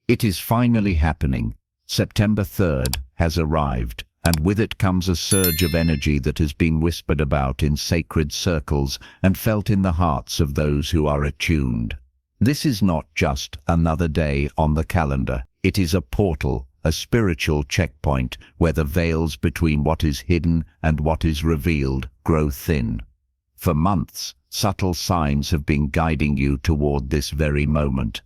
It is finally happening. September 3rd has arrived, and with it comes a surge of energy that has been whispered about in sacred circles and felt in the hearts of those who are attuned. This is not just another day on the calendar. It is a portal, a spiritual checkpoint where the veils between what is hidden and what is revealed grow thin. For months, subtle signs have been guiding you toward this very moment.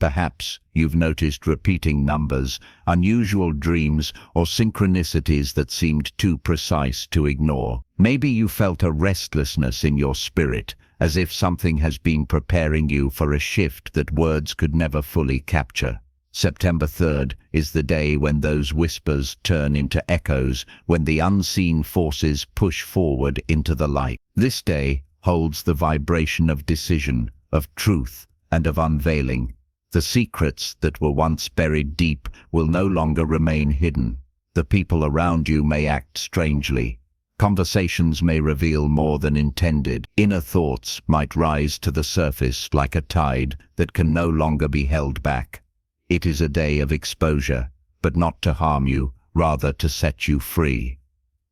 Perhaps you've noticed repeating numbers, unusual dreams, or synchronicities that seemed too precise to ignore. Maybe you felt a restlessness in your spirit, as if something has been preparing you for a shift that words could never fully capture. September 3rd is the day when those whispers turn into echoes, when the unseen forces push forward into the light. This day holds the vibration of decision, of truth, and of unveiling. The secrets that were once buried deep will no longer remain hidden. The people around you may act strangely. Conversations may reveal more than intended. Inner thoughts might rise to the surface like a tide that can no longer be held back. It is a day of exposure, but not to harm you, rather to set you free.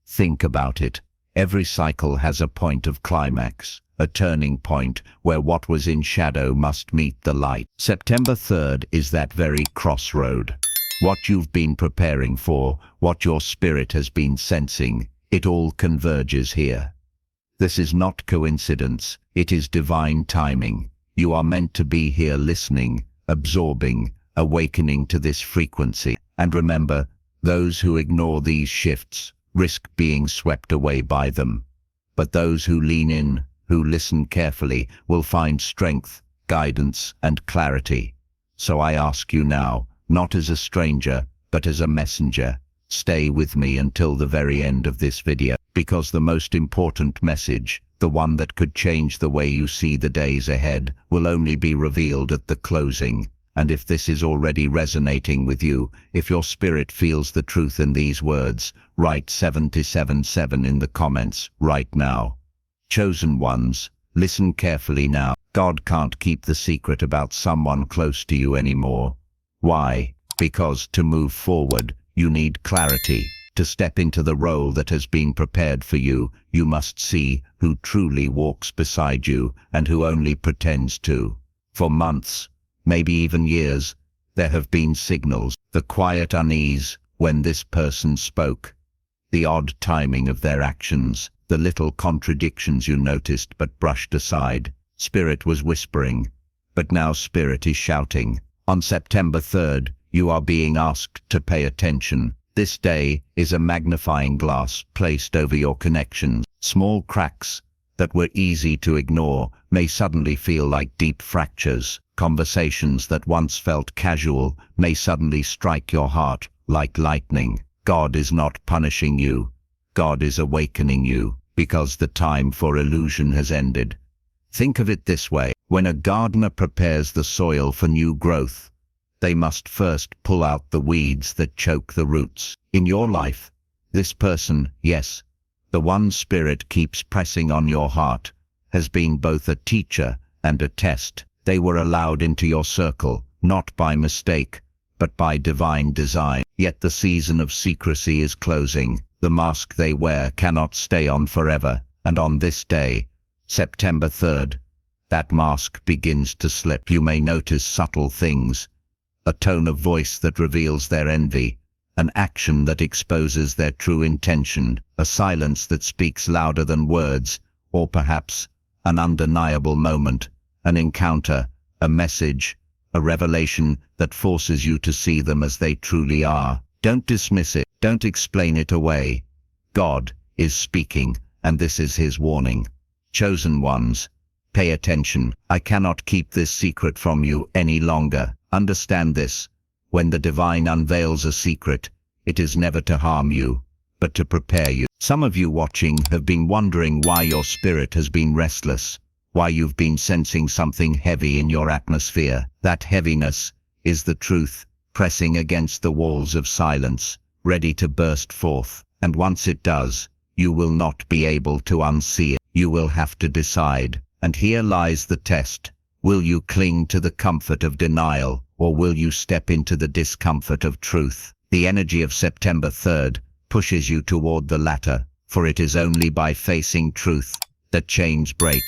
Think about it. Every cycle has a point of climax, a turning point where what was in shadow must meet the light. September 3rd is that very crossroad. What you've been preparing for, what your spirit has been sensing, it all converges here. This is not coincidence, it is divine timing. You are meant to be here listening, absorbing, awakening to this frequency. And remember, those who ignore these shifts risk being swept away by them. But those who lean in, who listen carefully, will find strength, guidance, and clarity. So I ask you now, not as a stranger, but as a messenger, stay with me until the very end of this video, because the most important message, the one that could change the way you see the days ahead, will only be revealed at the closing. And if this is already resonating with you, if your spirit feels the truth in these words, write 777 in the comments right now. Chosen ones, listen carefully now. God can't keep the secret about someone close to you anymore. Why? Because to move forward, you need clarity. To step into the role that has been prepared for you, you must see who truly walks beside you and who only pretends to. For months, maybe even years, there have been signals, the quiet unease when this person spoke, the odd timing of their actions, the little contradictions you noticed but brushed aside. Spirit was whispering, but now Spirit is shouting. On September 3rd, you are being asked to pay attention. This day is a magnifying glass placed over your connections. Small cracks that were easy to ignore may suddenly feel like deep fractures. Conversations that once felt casual may suddenly strike your heart like lightning. God is not punishing you. God is awakening you, because the time for illusion has ended. Think of it this way. When a gardener prepares the soil for new growth, they must first pull out the weeds that choke the roots. In your life, this person, yes, the one Spirit keeps pressing on your heart, has been both a teacher and a test. They were allowed into your circle, not by mistake, but by divine design. Yet the season of secrecy is closing. The mask they wear cannot stay on forever, and on this day, September 3rd, that mask begins to slip. You may notice subtle things, a tone of voice that reveals their envy, an action that exposes their true intention, a silence that speaks louder than words, or perhaps an undeniable moment, an encounter, a message, a revelation that forces you to see them as they truly are. Don't dismiss it. Don't explain it away. God is speaking, and this is His warning. Chosen ones, pay attention. I cannot keep this secret from you any longer. Understand this. When the divine unveils a secret, it is never to harm you, but to prepare you. Some of you watching have been wondering why your spirit has been restless, why you've been sensing something heavy in your atmosphere. That heaviness is the truth, pressing against the walls of silence, ready to burst forth. And once it does, you will not be able to unsee it. You will have to decide. And here lies the test. Will you cling to the comfort of denial, or will you step into the discomfort of truth? The energy of September 3rd pushes you toward the latter, for it is only by facing truth that chains break,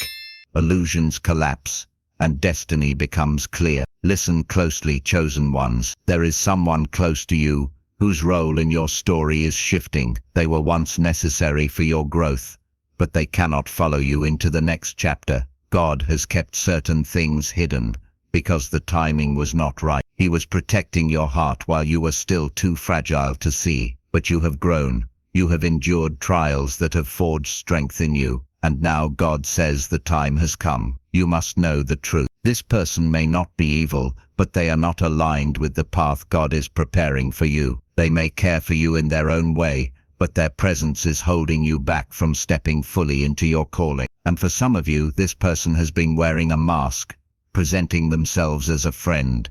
illusions collapse, and destiny becomes clear. Listen closely, chosen ones. There is someone close to you whose role in your story is shifting. They were once necessary for your growth, but they cannot follow you into the next chapter. God has kept certain things hidden because the timing was not right. He was protecting your heart while you were still too fragile to see. But you have grown. You have endured trials that have forged strength in you. And now God says the time has come. You must know the truth. This person may not be evil, but they are not aligned with the path God is preparing for you. They may care for you in their own way, but their presence is holding you back from stepping fully into your calling. And for some of you, this person has been wearing a mask, presenting themselves as a friend,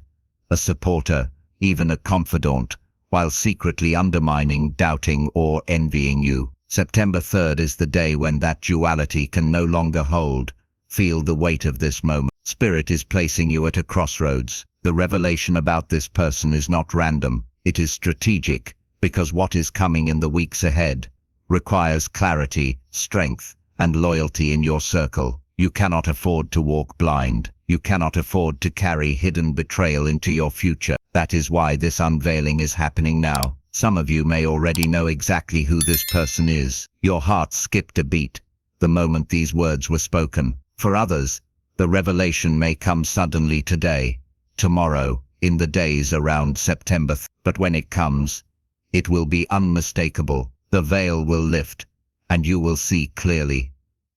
a supporter, even a confidant, while secretly undermining, doubting, or envying you. September 3rd is the day when that duality can no longer hold. Feel the weight of this moment. Spirit is placing you at a crossroads. The revelation about this person is not random. It is strategic, because what is coming in the weeks ahead requires clarity, strength, and loyalty in your circle. You cannot afford to walk blind. You cannot afford to carry hidden betrayal into your future. That is why this unveiling is happening now. Some of you may already know exactly who this person is. Your heart skipped a beat the moment these words were spoken. For others, the revelation may come suddenly today, tomorrow, in the days around September. But when it comes, it will be unmistakable. The veil will lift, and you will see clearly.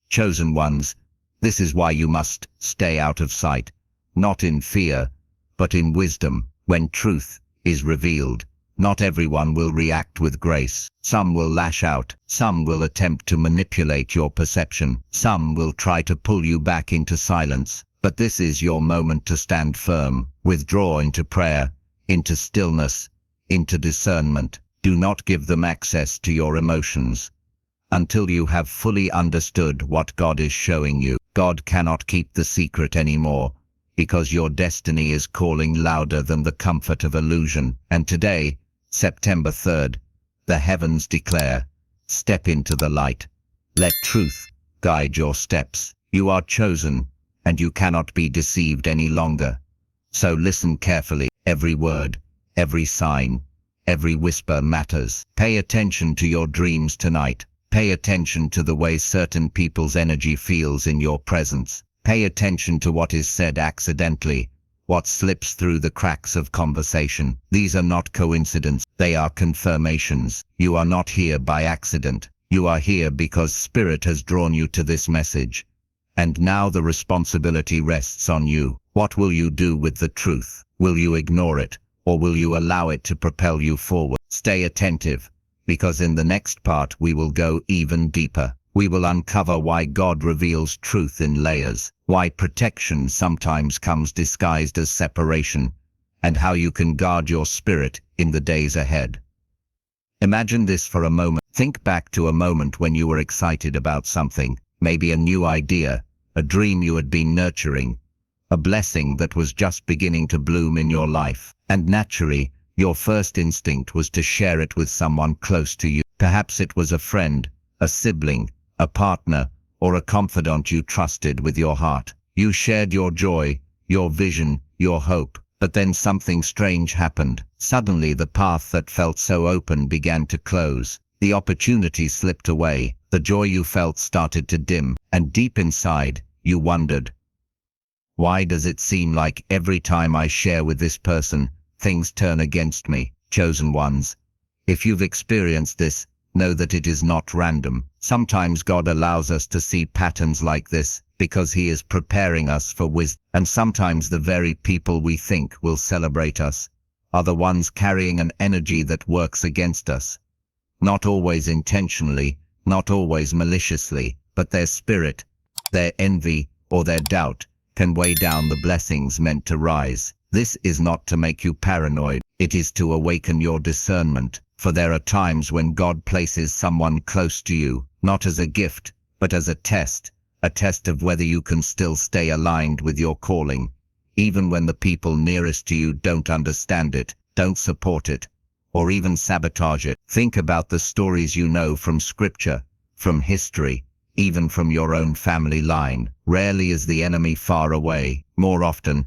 Chosen ones, this is why you must stay out of sight, not in fear, but in wisdom. When truth is revealed, not everyone will react with grace. Some will lash out. Some will attempt to manipulate your perception. Some will try to pull you back into silence. But this is your moment to stand firm. Withdraw into prayer, into stillness, into discernment. Do not give them access to your emotions until you have fully understood what God is showing you. God cannot keep the secret anymore, because your destiny is calling louder than the comfort of illusion. And today, September 3rd, the heavens declare, step into the light. Let truth guide your steps. You are chosen, and you cannot be deceived any longer. So listen carefully. Every word, every sign, every whisper matters. Pay attention to your dreams tonight. Pay attention to the way certain people's energy feels in your presence. Pay attention to what is said accidentally, what slips through the cracks of conversation. These are not coincidences, they are confirmations. You are not here by accident. You are here because Spirit has drawn you to this message. And now the responsibility rests on you. What will you do with the truth? Will you ignore it, or will you allow it to propel you forward? Stay attentive, because in the next part we will go even deeper. We will uncover why God reveals truth in layers, why protection sometimes comes disguised as separation, and how you can guard your spirit in the days ahead. Imagine this for a moment. Think back to a moment when you were excited about something, maybe a new idea, a dream you had been nurturing, a blessing that was just beginning to bloom in your life. And naturally, your first instinct was to share it with someone close to you. Perhaps it was a friend, a sibling, a partner, or a confidant you trusted with your heart. You shared your joy, your vision, your hope. But then something strange happened. Suddenly the path that felt so open began to close. The opportunity slipped away. The joy you felt started to dim. And deep inside, you wondered, why does it seem like every time I share with this person, things turn against me? Chosen ones, if you've experienced this, know that it is not random. Sometimes God allows us to see patterns like this because He is preparing us for wisdom. And sometimes the very people we think will celebrate us are the ones carrying an energy that works against us. Not always intentionally, not always maliciously, but their spirit, their envy, or their doubt can weigh down the blessings meant to rise. This is not to make you paranoid. It is to awaken your discernment. For there are times when God places someone close to you, not as a gift, but as a test of whether you can still stay aligned with your calling, even when the people nearest to you don't understand it, don't support it, or even sabotage it. Think about the stories you know from scripture, from history, even from your own family line. Rarely is the enemy far away. More often,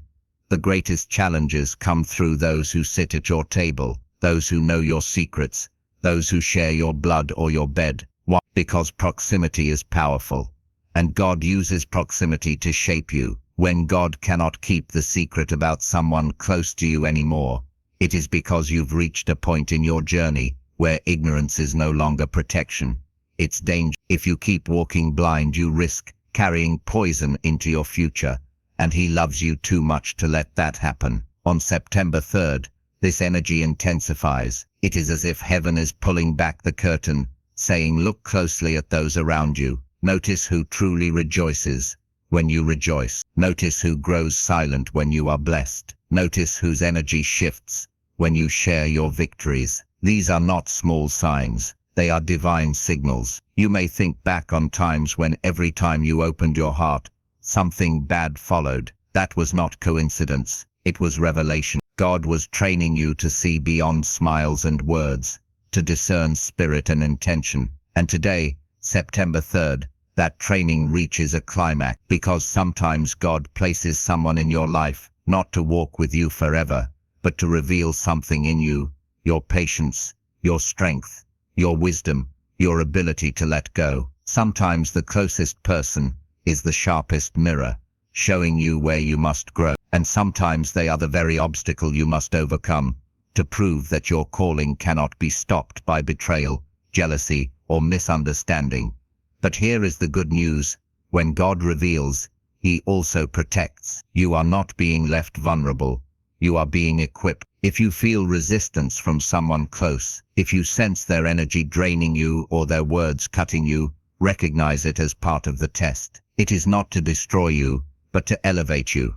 the greatest challenges come through those who sit at your table, those who know your secrets, those who share your blood or your bed. Why? Because proximity is powerful, and God uses proximity to shape you. When God cannot keep the secret about someone close to you anymore, it is because you've reached a point in your journey where ignorance is no longer protection. It's danger. If you keep walking blind, you risk carrying poison into your future, and He loves you too much to let that happen. On September 3rd, this energy intensifies. It is as if heaven is pulling back the curtain, saying, look closely at those around you. Notice who truly rejoices when you rejoice. Notice who grows silent when you are blessed. Notice whose energy shifts when you share your victories. These are not small signs. They are divine signals. You may think back on times when every time you opened your heart, something bad followed. That was not coincidence. It was revelation. God was training you to see beyond smiles and words, to discern spirit and intention. And today, September 3rd, that training reaches a climax, because sometimes God places someone in your life, not to walk with you forever, but to reveal something in you, your patience, your strength, your wisdom, your ability to let go. Sometimes the closest person is the sharpest mirror, showing you where you must grow. And sometimes they are the very obstacle you must overcome, to prove that your calling cannot be stopped by betrayal, jealousy, or misunderstanding. But here is the good news. When God reveals, He also protects. You are not being left vulnerable. You are being equipped. If you feel resistance from someone close, if you sense their energy draining you or their words cutting you, recognize it as part of the test. It is not to destroy you, but to elevate you.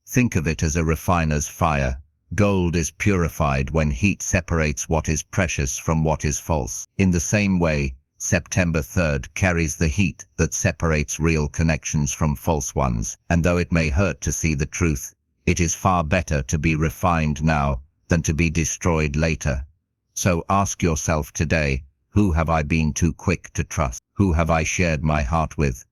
Think of it as a refiner's fire. Gold is purified when heat separates what is precious from what is false. In the same way, September 3rd carries the heat that separates real connections from false ones. And though it may hurt to see the truth, it is far better to be refined now than to be destroyed later. So ask yourself today, who have I been too quick to trust? Who have I shared my heart with,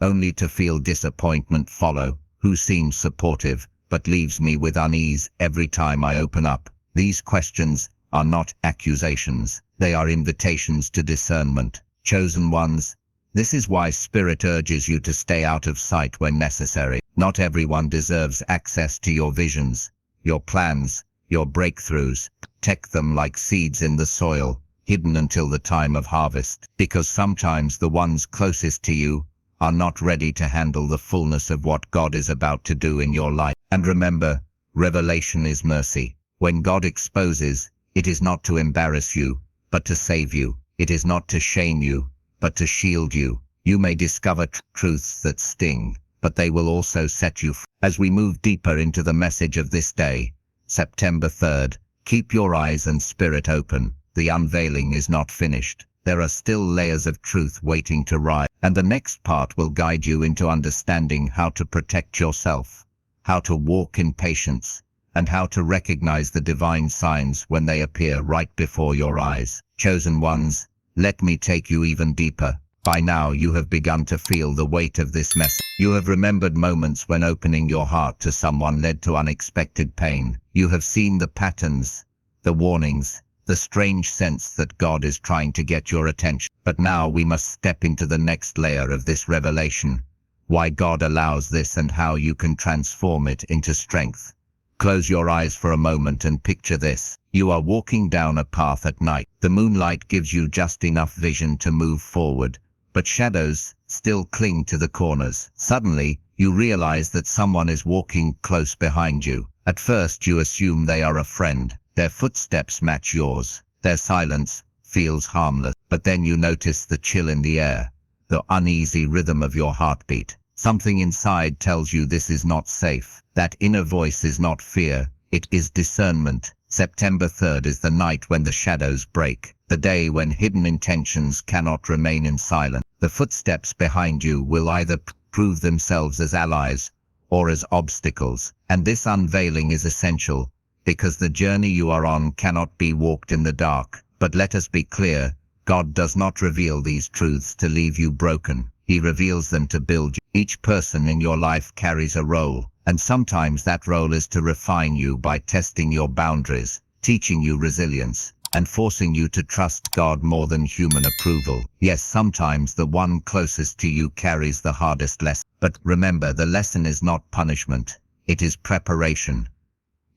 only to feel disappointment follow? Who seems supportive, but leaves me with unease every time I open up? These questions are not accusations. They are invitations to discernment. Chosen ones, this is why Spirit urges you to stay out of sight when necessary. Not everyone deserves access to your visions, your plans, your breakthroughs. Protect them like seeds in the soil, hidden until the time of harvest. Because sometimes the ones closest to you are not ready to handle the fullness of what God is about to do in your life. And remember, revelation is mercy. When God exposes, it is not to embarrass you, but to save you. It is not to shame you, but to shield you. You may discover truths that sting, but they will also set you free. As we move deeper into the message of this day, September 3rd, keep your eyes and spirit open. The unveiling is not finished. There are still layers of truth waiting to rise, and the next part will guide you into understanding how to protect yourself, how to walk in patience, and how to recognize the divine signs when they appear right before your eyes. Chosen ones, let me take you even deeper. By now you have begun to feel the weight of this message. You have remembered moments when opening your heart to someone led to unexpected pain. You have seen the patterns, the warnings, the strange sense that God is trying to get your attention. But now we must step into the next layer of this revelation. Why God allows this and how you can transform it into strength. Close your eyes for a moment and picture this. You are walking down a path at night. The moonlight gives you just enough vision to move forward, but shadows still cling to the corners. Suddenly, you realize that someone is walking close behind you. At first you assume they are a friend. Their footsteps match yours. Their silence feels harmless. But then you notice the chill in the air, the uneasy rhythm of your heartbeat. Something inside tells you this is not safe. That inner voice is not fear, it is discernment. September 3rd is the night when the shadows break, the day when hidden intentions cannot remain in silence. The footsteps behind you will either prove themselves as allies or as obstacles. And this unveiling is essential, because the journey you are on cannot be walked in the dark. But let us be clear, God does not reveal these truths to leave you broken. He reveals them to build you. Each person in your life carries a role, and sometimes that role is to refine you by testing your boundaries, teaching you resilience, and forcing you to trust God more than human approval. Yes, sometimes the one closest to you carries the hardest lesson. But remember, the lesson is not punishment, it is preparation.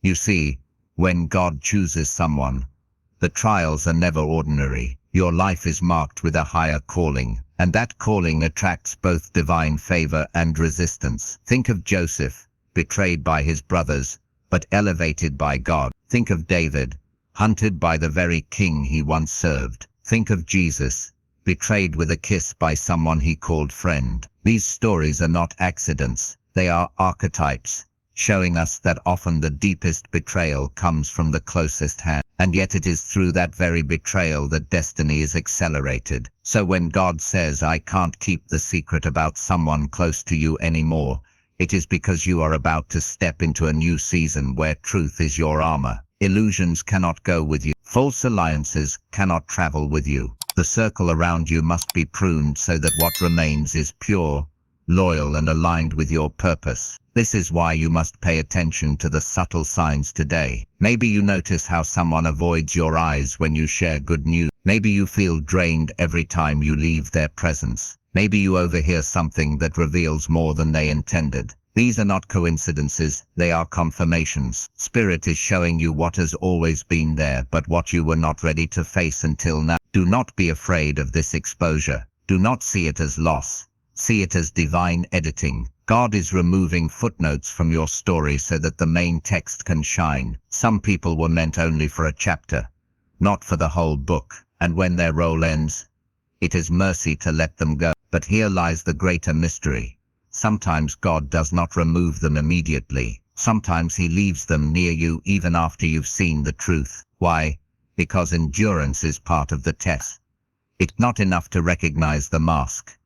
You see, when God chooses someone, the trials are never ordinary. Your life is marked with a higher calling, and that calling attracts both divine favor and resistance. Think of Joseph, betrayed by his brothers, but elevated by God. Think of David, hunted by the very king he once served. Think of Jesus, betrayed with a kiss by someone he called friend. These stories are not accidents, they are archetypes, showing us that often the deepest betrayal comes from the closest hand. And yet it is through that very betrayal that destiny is accelerated. So when God says, "I can't keep the secret about someone close to you anymore," it is because you are about to step into a new season where truth is your armor. Illusions cannot go with you. False alliances cannot travel with you. The circle around you must be pruned so that what remains is pure, loyal, and aligned with your purpose. This is why you must pay attention to the subtle signs today. Maybe you notice how someone avoids your eyes when you share good news. Maybe you feel drained every time you leave their presence. Maybe you overhear something that reveals more than they intended. These are not coincidences, they are confirmations. Spirit is showing you what has always been there, but what you were not ready to face until now. Do not be afraid of this exposure. Do not see it as loss. See it as divine editing. God is removing footnotes from your story so that the main text can shine. Some people were meant only for a chapter, not for the whole book. And when their role ends, it is mercy to let them go. But here lies the greater mystery. Sometimes God does not remove them immediately. Sometimes he leaves them near you even after you've seen the truth. Why? Because endurance is part of the test. It's not enough to recognize the mask.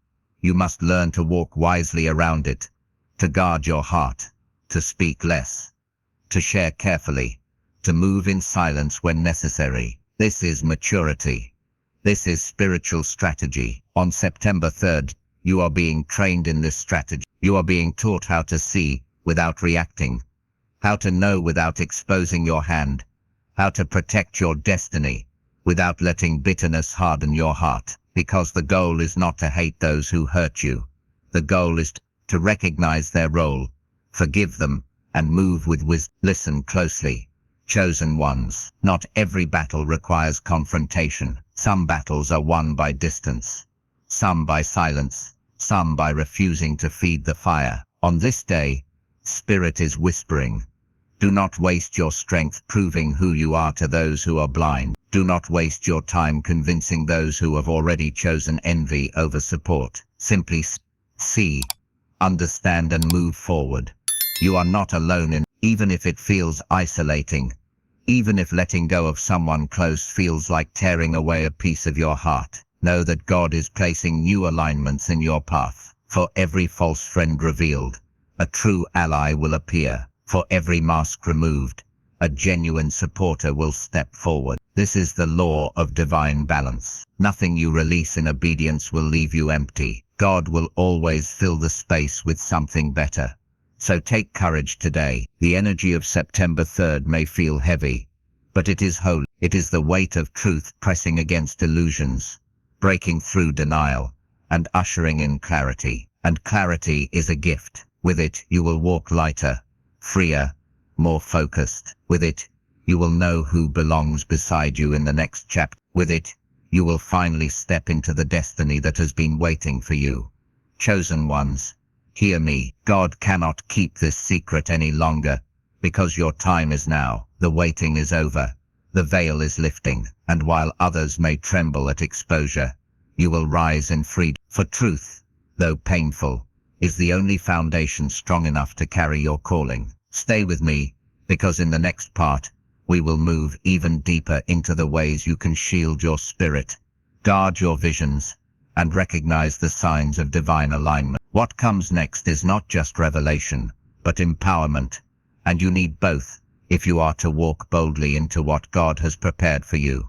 You must learn to walk wisely around it, to guard your heart, to speak less, to share carefully, to move in silence when necessary. This is maturity. This is spiritual strategy. On September 3rd, you are being trained in this strategy. You are being taught how to see without reacting, how to know without exposing your hand, how to protect your destiny without letting bitterness harden your heart. Because the goal is not to hate those who hurt you. The goal is to recognize their role, forgive them, and move with wisdom. Listen closely. Chosen ones. Not every battle requires confrontation. Some battles are won by distance, some by silence, some by refusing to feed the fire. On this day, Spirit is whispering, do not waste your strength proving who you are to those who are blind. Do not waste your time convincing those who have already chosen envy over support. Simply see, understand, and move forward. You are not alone in, even if it feels isolating, even if letting go of someone close feels like tearing away a piece of your heart. Know that God is placing new alignments in your path. For every false friend revealed, a true ally will appear. For every mask removed, a genuine supporter will step forward. This is the law of divine balance. Nothing you release in obedience will leave you empty. God will always fill the space with something better. So take courage today. The energy of September 3rd may feel heavy, but it is holy. It is the weight of truth pressing against illusions, breaking through denial, and ushering in clarity. And clarity is a gift. With it, you will walk lighter, freer, more focused. With it, you will know who belongs beside you in the next chapter. With it, you will finally step into the destiny that has been waiting for you. Chosen ones, hear me. God cannot keep this secret any longer, because your time is now. The waiting is over. The veil is lifting, and while others may tremble at exposure, you will rise in freedom. For truth, though painful, is the only foundation strong enough to carry your calling. Stay with me, because in the next part, we will move even deeper into the ways you can shield your spirit, guard your visions, and recognize the signs of divine alignment. What comes next is not just revelation, but empowerment. And you need both, if you are to walk boldly into what God has prepared for you.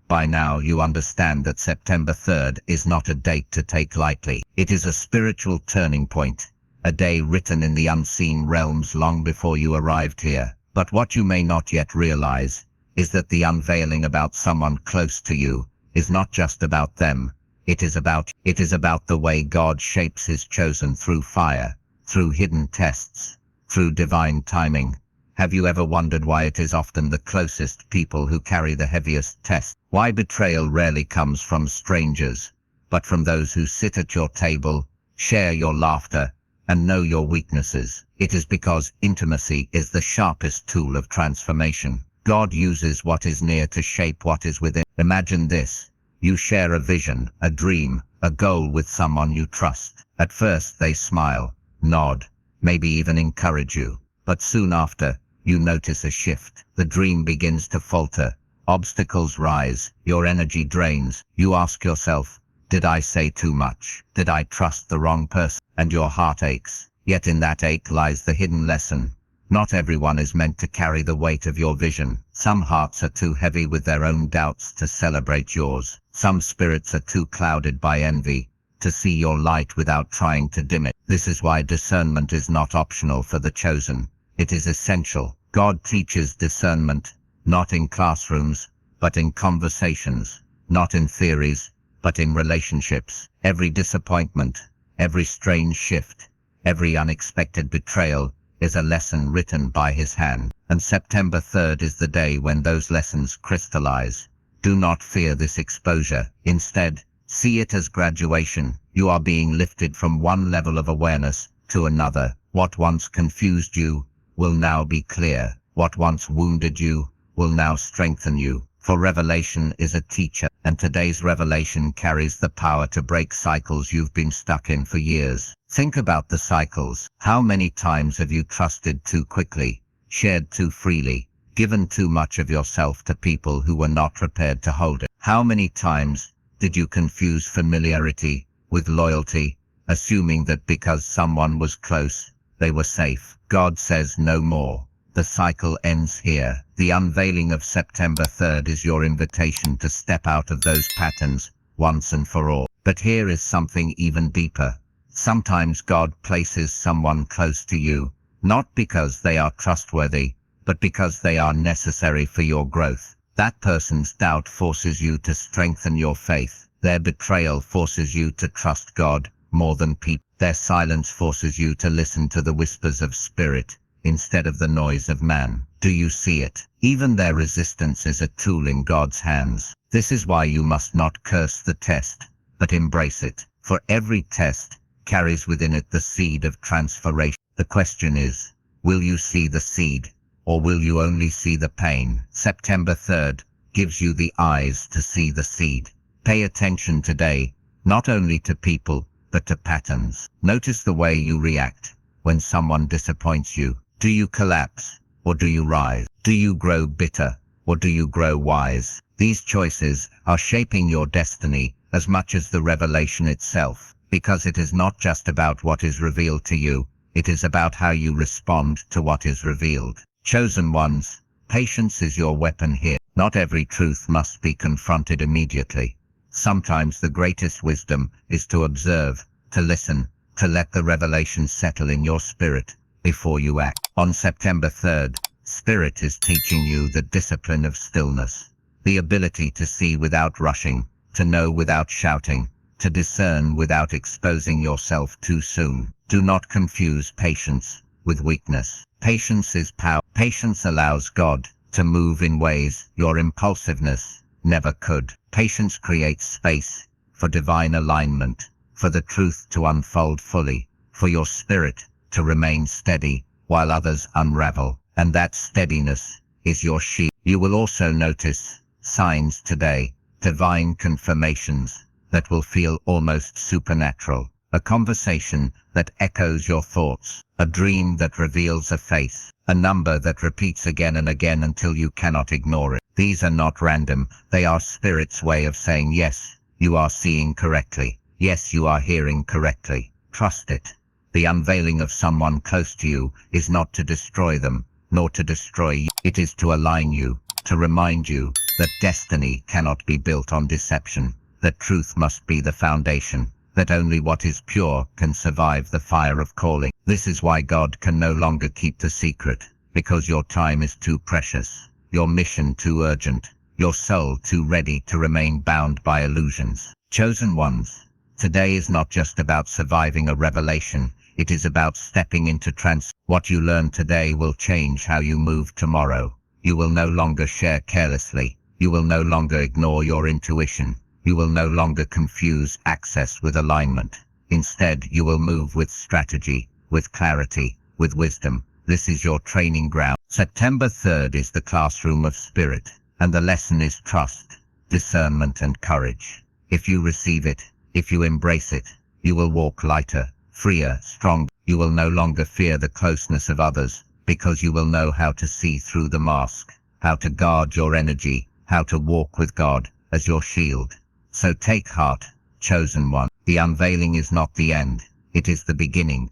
By now you understand that September 3rd is not a date to take lightly. It is a spiritual turning point, a day written in the unseen realms long before you arrived here. But what you may not yet realize is that the unveiling about someone close to you is not just about them. It is about the way God shapes his chosen through fire, through hidden tests, through divine timing. Have you ever wondered why it is often the closest people who carry the heaviest tests? Why betrayal rarely comes from strangers, but from those who sit at your table, share your laughter, and know your weaknesses? It is because intimacy is the sharpest tool of transformation. God uses what is near to shape what is within. Imagine this. You share a vision, a dream, a goal with someone you trust. At first they smile, nod, maybe even encourage you. But soon after, you notice a shift. The dream begins to falter. Obstacles rise. Your energy drains. You ask yourself, did I say too much? Did I trust the wrong person? And your heart aches. Yet in that ache lies the hidden lesson. Not everyone is meant to carry the weight of your vision. Some hearts are too heavy with their own doubts to celebrate yours. Some spirits are too clouded by envy to see your light without trying to dim it. This is why discernment is not optional for the chosen. It is essential. God teaches discernment, not in classrooms, but in conversations, not in theories, but in relationships. Every disappointment, every strange shift, every unexpected betrayal is a lesson written by his hand. And September 3rd is the day when those lessons crystallize. Do not fear this exposure. Instead, see it as graduation. You are being lifted from one level of awareness to another. What once confused you will now be clear. What once wounded you will now strengthen you. For revelation is a teacher, and today's revelation carries the power to break cycles you've been stuck in for years. Think about the cycles. How many times have you trusted too quickly, shared too freely, given too much of yourself to people who were not prepared to hold it? How many times did you confuse familiarity with loyalty, assuming that because someone was close, they were safe? God says no more. The cycle ends here. The unveiling of September 3rd is your invitation to step out of those patterns once and for all. But here is something even deeper. Sometimes God places someone close to you, not because they are trustworthy, but because they are necessary for your growth. That person's doubt forces you to strengthen your faith. Their betrayal forces you to trust God more than people. Their silence forces you to listen to the whispers of spirit instead of the noise of man. Do you see it? Even their resistance is a tool in God's hands. This is why you must not curse the test, but embrace it. For every test carries within it the seed of transformation. The question is, will you see the seed, or will you only see the pain? September 3rd gives you the eyes to see the seed. Pay attention today, not only to people, but to patterns. Notice the way you react when someone disappoints you. Do you collapse, or do you rise? Do you grow bitter, or do you grow wise? These choices are shaping your destiny as much as the revelation itself, because it is not just about what is revealed to you, it is about how you respond to what is revealed. Chosen ones, patience is your weapon here. Not every truth must be confronted immediately. Sometimes the greatest wisdom is to observe, to listen, to let the revelation settle in your spirit before you act. On September 3rd, Spirit is teaching you the discipline of stillness, the ability to see without rushing, to know without shouting, to discern without exposing yourself too soon. Do not confuse patience with weakness. Patience is power. Patience allows God to move in ways your impulsiveness never could. Patience creates space for divine alignment, for the truth to unfold fully, for your spirit to remain steady while others unravel. And that steadiness is your shield. You will also notice signs today, divine confirmations that will feel almost supernatural. A conversation that echoes your thoughts, a dream that reveals a face, a number that repeats again and again until you cannot ignore it. These are not random, they are Spirit's way of saying yes, you are seeing correctly. Yes, you are hearing correctly. Trust it. The unveiling of someone close to you is not to destroy them, nor to destroy you. It is to align you, to remind you that destiny cannot be built on deception, that truth must be the foundation, that only what is pure can survive the fire of calling. This is why God can no longer keep the secret, because your time is too precious, your mission too urgent, your soul too ready to remain bound by illusions. Chosen ones, today is not just about surviving a revelation, it is about stepping into trance. What you learn today will change how you move tomorrow. You will no longer share carelessly, you will no longer ignore your intuition, you will no longer confuse access with alignment. Instead, you will move with strategy, with clarity, with wisdom. This is your training ground. September 3rd is the classroom of spirit, and the lesson is trust, discernment and courage. If you receive it, if you embrace it, you will walk lighter, freer, stronger. You will no longer fear the closeness of others, because you will know how to see through the mask, how to guard your energy, how to walk with God as your shield. So take heart, chosen one. The unveiling is not the end, it is the beginning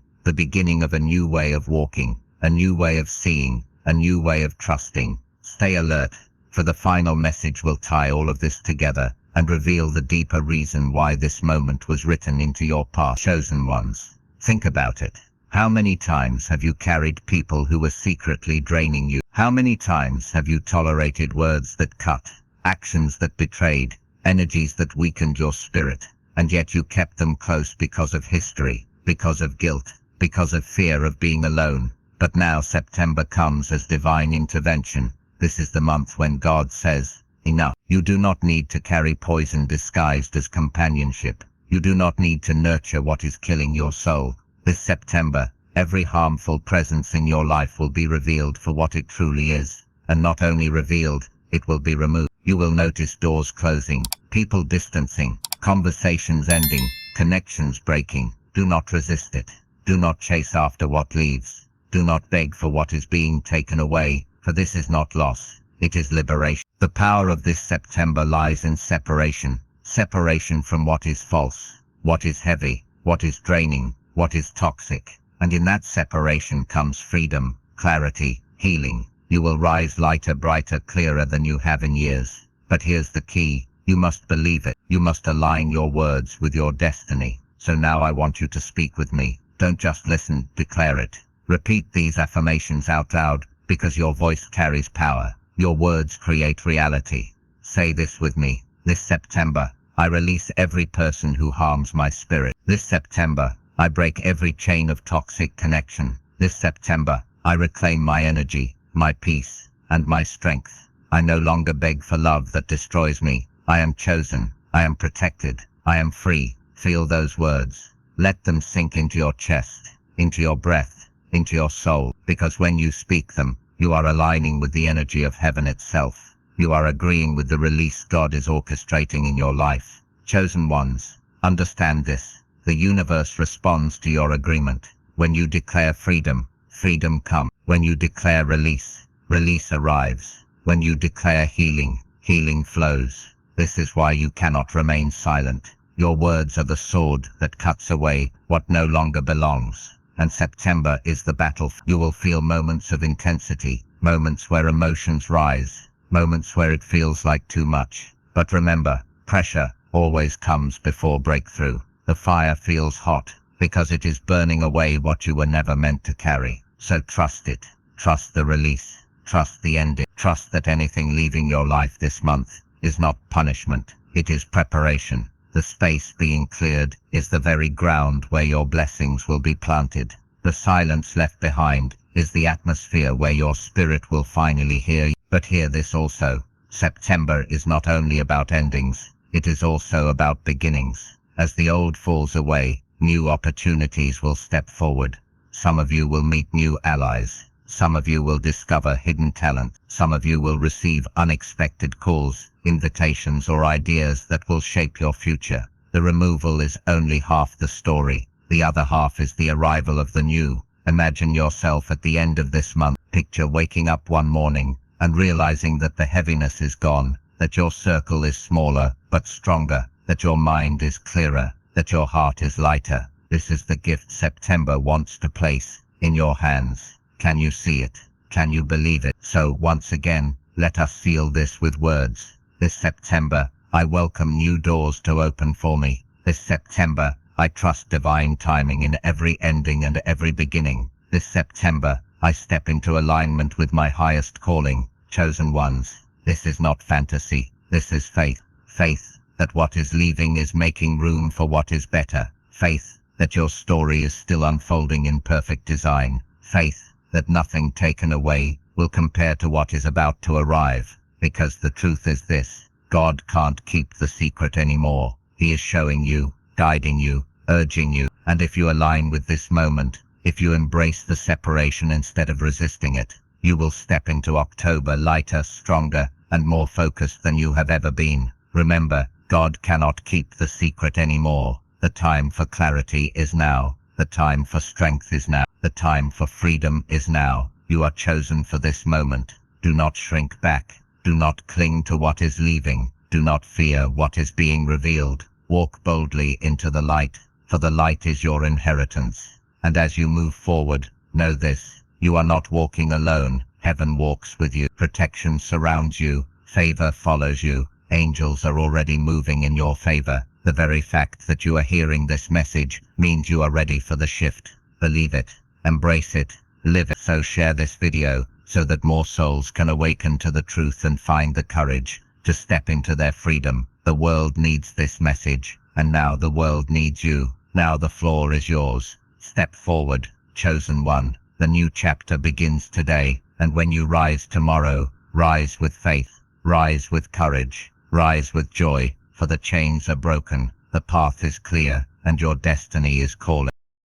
of a new way of walking, a new way of seeing, a new way of trusting. Stay alert, for the final message will tie all of this together and reveal the deeper reason why this moment was written into your past. Chosen ones, think about it. How many times have you carried people who were secretly draining you? How many times have you tolerated words that cut, actions that betrayed, energies that weakened your spirit, and yet you kept them close because of history, because of guilt, because of fear of being alone? But now September comes as divine intervention. This is the month when God says, enough. You do not need to carry poison disguised as companionship. You do not need to nurture what is killing your soul. This September, every harmful presence in your life will be revealed for what it truly is. And not only revealed, it will be removed. You will notice doors closing, people distancing, conversations ending, connections breaking. Do not resist it. Do not chase after what leaves. Do not beg for what is being taken away, for this is not loss, it is liberation. The power of this September lies in separation. Separation from what is false, what is heavy, what is draining, what is toxic. And in that separation comes freedom, clarity, healing. You will rise lighter, brighter, clearer than you have in years. But here's the key. You must believe it. You must align your words with your destiny. So now I want you to speak with me. Don't just listen, declare it. Repeat these affirmations out loud, because your voice carries power. Your words create reality. Say this with me. This September, I release every person who harms my spirit. This September, I break every chain of toxic connection. This September, I reclaim my energy, my peace, and my strength. I no longer beg for love that destroys me. I am chosen. I am protected. I am free. Feel those words. Let them sink into your chest, into your breath, into your soul, because when you speak them, you are aligning with the energy of heaven itself. You are agreeing with the release God is orchestrating in your life. Chosen ones, understand this. The universe responds to your agreement. When you declare freedom, freedom comes. When you declare release, release arrives. When you declare healing, healing flows. This is why you cannot remain silent. Your words are the sword that cuts away what no longer belongs. And September is the battle. You will feel moments of intensity, moments where emotions rise, moments where it feels like too much. But remember, pressure always comes before breakthrough. The fire feels hot because it is burning away what you were never meant to carry. So trust it. Trust the release. Trust the ending. Trust that anything leaving your life this month is not punishment. It is preparation. The space being cleared is the very ground where your blessings will be planted. The silence left behind is the atmosphere where your spirit will finally hear you. But hear this also. September is not only about endings, it is also about beginnings. As the old falls away, new opportunities will step forward. Some of you will meet new allies. Some of you will discover hidden talent. Some of you will receive unexpected calls, invitations, or ideas that will shape your future. The removal is only half the story. The other half is the arrival of the new. Imagine yourself at the end of this month. Picture waking up one morning and realizing that the heaviness is gone, that your circle is smaller but stronger, that your mind is clearer, that your heart is lighter. This is the gift September wants to place in your hands. Can you see it? Can you believe it? So once again, let us seal this with words. This September, I welcome new doors to open for me. This September, I trust divine timing in every ending and every beginning. This September, I step into alignment with my highest calling. Chosen ones, this is not fantasy. This is faith. Faith that what is leaving is making room for what is better. Faith that your story is still unfolding in perfect design. Faith that nothing taken away will compare to what is about to arrive. Because the truth is this: God can't keep the secret anymore. He is showing you, guiding you, urging you. And if you align with this moment, if you embrace the separation instead of resisting it, you will step into October lighter, stronger, and more focused than you have ever been. Remember, God cannot keep the secret anymore. The time for clarity is now. The time for strength is now. The time for freedom is now. You are chosen for this moment. Do not shrink back. Do not cling to what is leaving. Do not fear what is being revealed. Walk boldly into the light, for the light is your inheritance. And as you move forward, know this: you are not walking alone. Heaven walks with you. Protection surrounds you. Favor follows you. Angels are already moving in your favor. The very fact that you are hearing this message means you are ready for the shift. Believe it, embrace it, live it. So share this video so that more souls can awaken to the truth and find the courage to step into their freedom. The world needs this message, and now the world needs you. Now the floor is yours. Step forward, chosen one. The new chapter begins today, and when you rise tomorrow, rise with faith, rise with courage, rise with joy, for the chains are broken, the path is clear, and your destiny is calling.